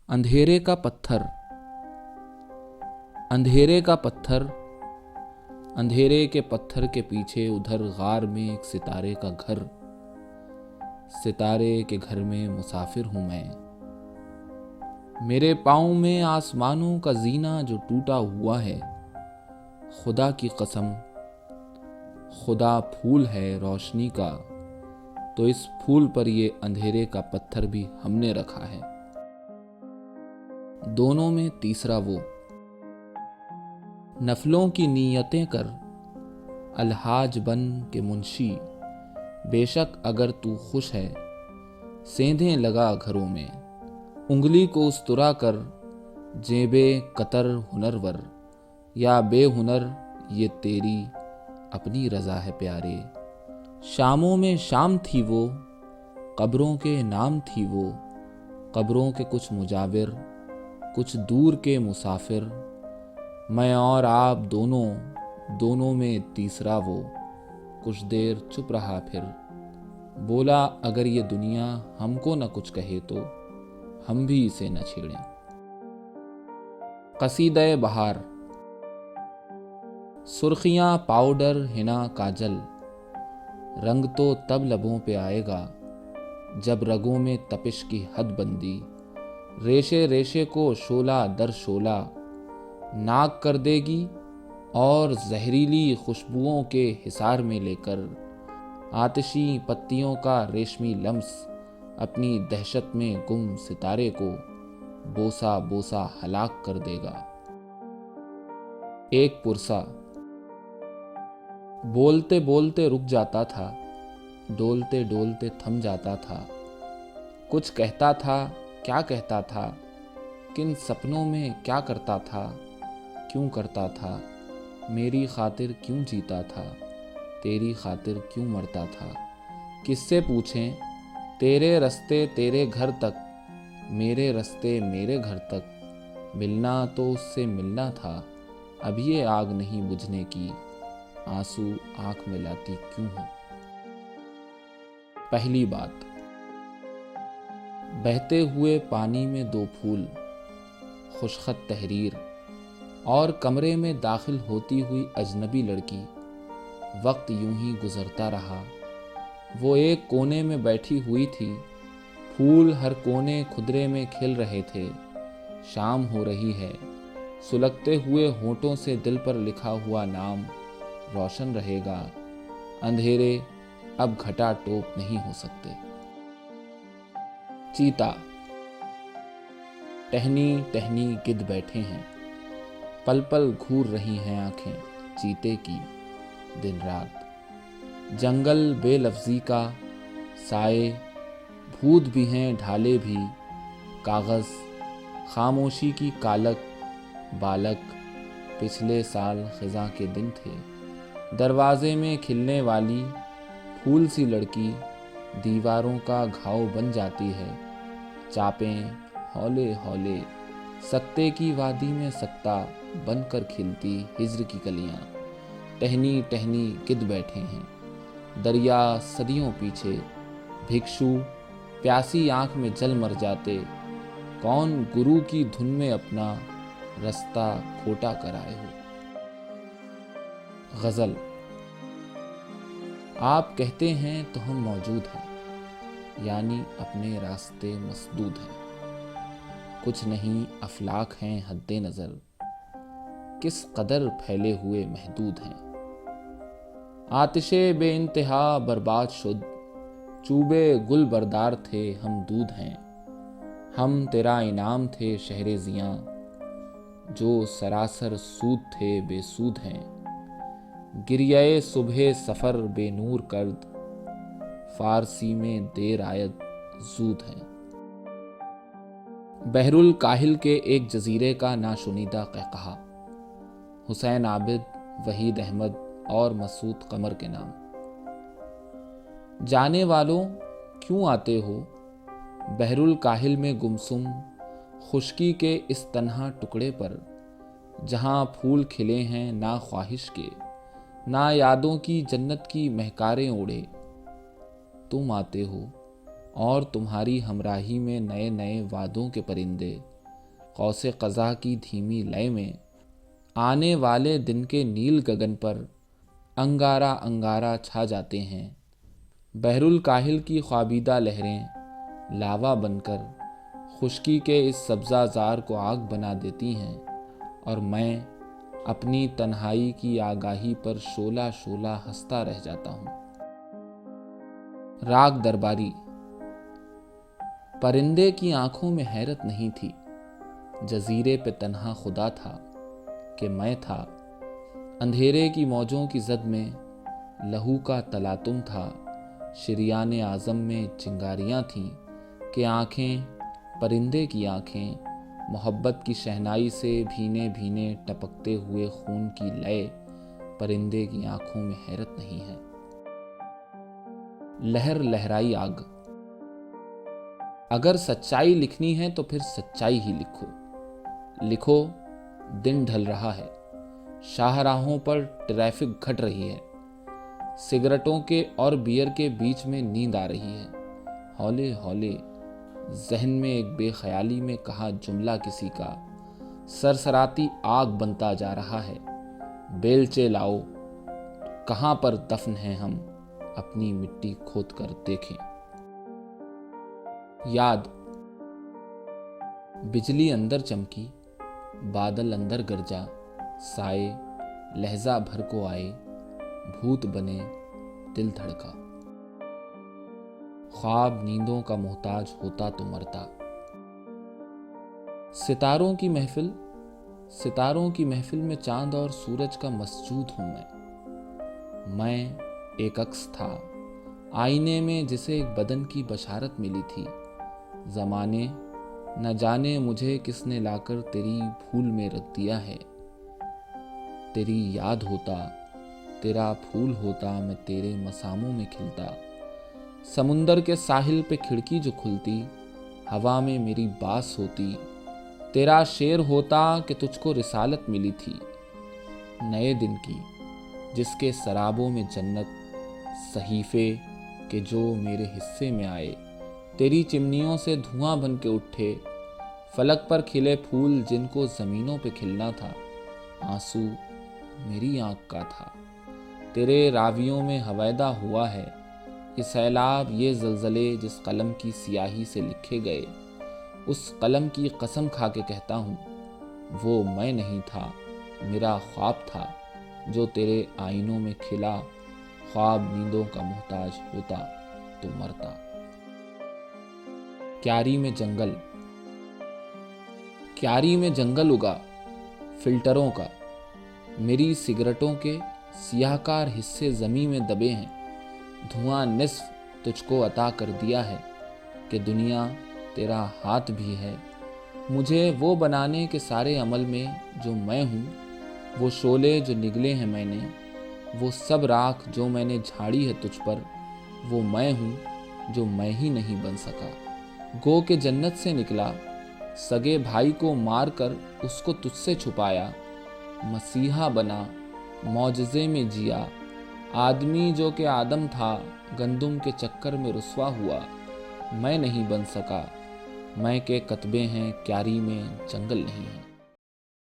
अंधेरे का पत्थर। अंधेरे का पत्थर, अंधेरे के पत्थर के पीछे उधर गार में एक सितारे का घर। सितारे के घर में मुसाफिर हूं मैं। मेरे पाँव में आसमानों का जीना जो टूटा हुआ है। खुदा की कसम, खुदा फूल है रोशनी का, तो इस फूल पर ये अंधेरे का पत्थर भी हमने रखा है। दोनों में तीसरा वो। नफलों की नीयतें कर अलहाज बन के मुंशी, बेशक अगर तू खुश है सेंधें लगा घरों में। उंगली को उस्तरा कर जेबे कतर हुनरवर, या बेहुनर ये तेरी अपनी रजा है प्यारे। शामों में शाम थी वो, कब्रों के नाम थी वो, कब्रों के कुछ मुजाविर, कुछ दूर के मुसाफिर। मैं और आप दोनों में तीसरा वो। कुछ देर चुप रहा, फिर बोला अगर ये दुनिया हमको न कुछ कहे तो हम भी इसे न छेड़ें। कसीदे बहार। सुर्खियां, पाउडर, हिना, काजल, रंग तो तब लबों पे आएगा जब रगों में तपिश की हद बंदी रेशे रेशे को शोला दर शोला नाक कर देगी, और जहरीली खुशबुओं के हिसार में लेकर आतिशी पत्तियों का रेशमी लम्स अपनी दहशत में गुम सितारे को बोसा बोसा हलाक कर देगा। एक पुरसा। बोलते बोलते रुक जाता था, डोलते डोलते थम जाता था। कुछ कहता था, क्या कहता था, किन सपनों में क्या करता था, क्यों करता था, मेरी खातिर क्यों जीता था, तेरी खातिर क्यों मरता था। किससे पूछें, तेरे रास्ते तेरे घर तक, मेरे रास्ते मेरे घर तक। मिलना तो उससे मिलना था, अब ये आग नहीं बुझने की, आंसू आंख में लाती क्यों हो। पहली बात। बहते हुए पानी में दो फूल, खुशखत तहरीर, और कमरे में दाखिल होती हुई अजनबी लड़की। वक्त यूं ही गुजरता रहा। वो एक कोने में बैठी हुई थी, फूल हर कोने खुदरे में खिल रहे थे। शाम हो रही है, सुलगते हुए होठों से दिल पर लिखा हुआ नाम रोशन रहेगा। अंधेरे अब घटा टोप नहीं हो सकते। चीता। टहनी टहनी गिद्ध बैठे हैं, पल पल घूर रही हैं आंखें चीते की दिन रात। जंगल बेलफ्जी का साए, भूत भी हैं ढाले भी, कागज खामोशी की कालक बालक। पिछले साल खिज़ां के दिन थे, दरवाजे में खिलने वाली फूल सी लड़की दीवारों का घाव बन जाती है। चापें हौले हौले सकते की वादी में सकता बनकर खिलती हिज्र की कलियां। टहनी टहनी गिद्ध बैठे हैं, दरिया सदियों पीछे, भिक्षु प्यासी आंख में जल मर जाते। कौन गुरु की धुन में अपना रास्ता खोटा कराए हो। गजल। आप कहते हैं तो हम मौजूद हैं, यानी अपने रास्ते मसदूद हैं। कुछ नहीं अफलाक हैं हद्दे नज़र, किस कदर फैले हुए महदूद हैं। आतिशे बे इंतहा बर्बाद शुद, चूबे गुल बरदार थे हम दूध हैं। हम तेरा इनाम थे शहरे ज़ियां, जो सरासर सूद थे बेसूद हैं। गिरियाए सुबह सफ़र बेनूर कर्द, फारसी में देर आयत जूद है। बहरुल काहिल के एक जजीरे का नाशुनीदा कहकहा। हुसैन आबिद, वहीद अहमद और मसूद कमर के नाम। जाने वालों क्यों आते हो बहरुल काहिल में गुमसुम, खुशकी के इस तन्हा टुकड़े पर, जहां फूल खिले हैं ना ख्वाहिश के, ना यादों की जन्नत की महकारें ओढ़े। तुम आते हो और तुम्हारी हमराही में नए नए वादों के परिंदे, قوس قزح کی دھیمی لے میں آنے والے دن کے نیل گگن پر انگارا انگارا چھا جاتے ہیں۔ بحر الکاہل کی خوابیدہ لہریں لاوا بن کر خشکی کے اس سبزہ زار کو آگ بنا دیتی ہیں، اور میں اپنی تنہائی کی آگاہی پر شعلہ شعلہ ہنستا رہ جاتا ہوں۔ راگ درباری۔ پرندے کی آنکھوں میں حیرت نہیں تھی، جزیرے پہ تنہا خدا تھا کہ میں تھا، اندھیرے کی موجوں کی زد میں لہو کا تلاطم تھا، شریان اعظم میں چنگاریاں تھیں کہ آنکھیں پرندے کی آنکھیں، محبت کی شہنائی سے بھینے بھینے ٹپکتے ہوئے خون کی لے پرندے کی آنکھوں میں حیرت نہیں ہے۔ لہر لہرائی آگ۔ اگر سچائی لکھنی ہے تو پھر سچائی ہی لکھو۔ لکھو دن ڈھل رہا ہے، شاہراہوں پر ٹریفک گھٹ رہی ہے، سگریٹوں کے اور بیئر کے بیچ میں نیند آ رہی ہے۔ ہولے ہولے ذہن میں ایک بے خیالی میں کہا جملہ کسی کا سرسراتی آگ بنتا جا رہا ہے۔ بیلچے لاؤ، کہاں پر دفن ہیں ہم، اپنی مٹی کھود کر دیکھیں۔ یاد۔ بجلی اندر چمکی، بادل اندر گرجا، سائے لہجہ بھر کو آئے، بھوت بنے دل دھڑکا۔ خواب نیندوں کا محتاج ہوتا تو مرتا۔ ستاروں کی محفل میں چاند اور سورج کا مسجود ہوں میں ایک عکس تھا آئینے میں جسے ایک بدن کی بشارت ملی تھی۔ زمانے نہ جانے مجھے کس نے لا کر تیری پھول میں رکھ دیا ہے۔ تیری یاد ہوتا، تیرا پھول ہوتا، میں تیرے مساموں میں کھلتا۔ سمندر کے ساحل پہ کھڑکی جو کھلتی، ہوا میں میری باس ہوتی۔ تیرا شعر ہوتا کہ تجھ کو رسالت ملی تھی نئے دن کی، جس کے سرابوں میں جنت، صحیفے کہ جو میرے حصے میں آئے۔ تیری چمنیوں سے دھواں بن کے اٹھے، فلک پر کھلے پھول جن کو زمینوں پہ کھلنا تھا۔ آنسو میری آنکھ کا تھا، تیرے راویوں میں ہویدا ہوا ہے یہ سیلاب، یہ زلزلے جس قلم کی سیاہی سے لکھے گئے۔ اس قلم کی قسم کھا کے کہتا ہوں، وہ میں نہیں تھا، میرا خواب تھا جو تیرے آئینوں میں کھلا۔ خواب نیندوں کا محتاج ہوتا تو مرتا۔ کیاری میں جنگل اگا فلٹروں کا، میری سگریٹوں کے سیاہ کار حصے زمیں میں دبے ہیں۔ دھواں نصف تجھ کو عطا کر دیا ہے کہ دنیا تیرا ہاتھ بھی ہے، مجھے وہ بنانے کے سارے عمل میں جو میں ہوں۔ وہ شعلے جو نگلے ہیں میں نے، وہ سب راکھ جو میں نے جھاڑی ہے تجھ پر، وہ میں ہوں جو میں ہی نہیں بن سکا۔ گو کہ جنت سے نکلا، سگے بھائی کو مار کر اس کو تجھ سے چھپایا۔ مسیحا بنا، معجزے میں جیا، آدمی جو کہ آدم تھا، گندم کے چکر میں رسوا ہوا۔ میں نہیں بن سکا، میں کے کتبے ہیں کیاری میں جنگل نہیں ہے۔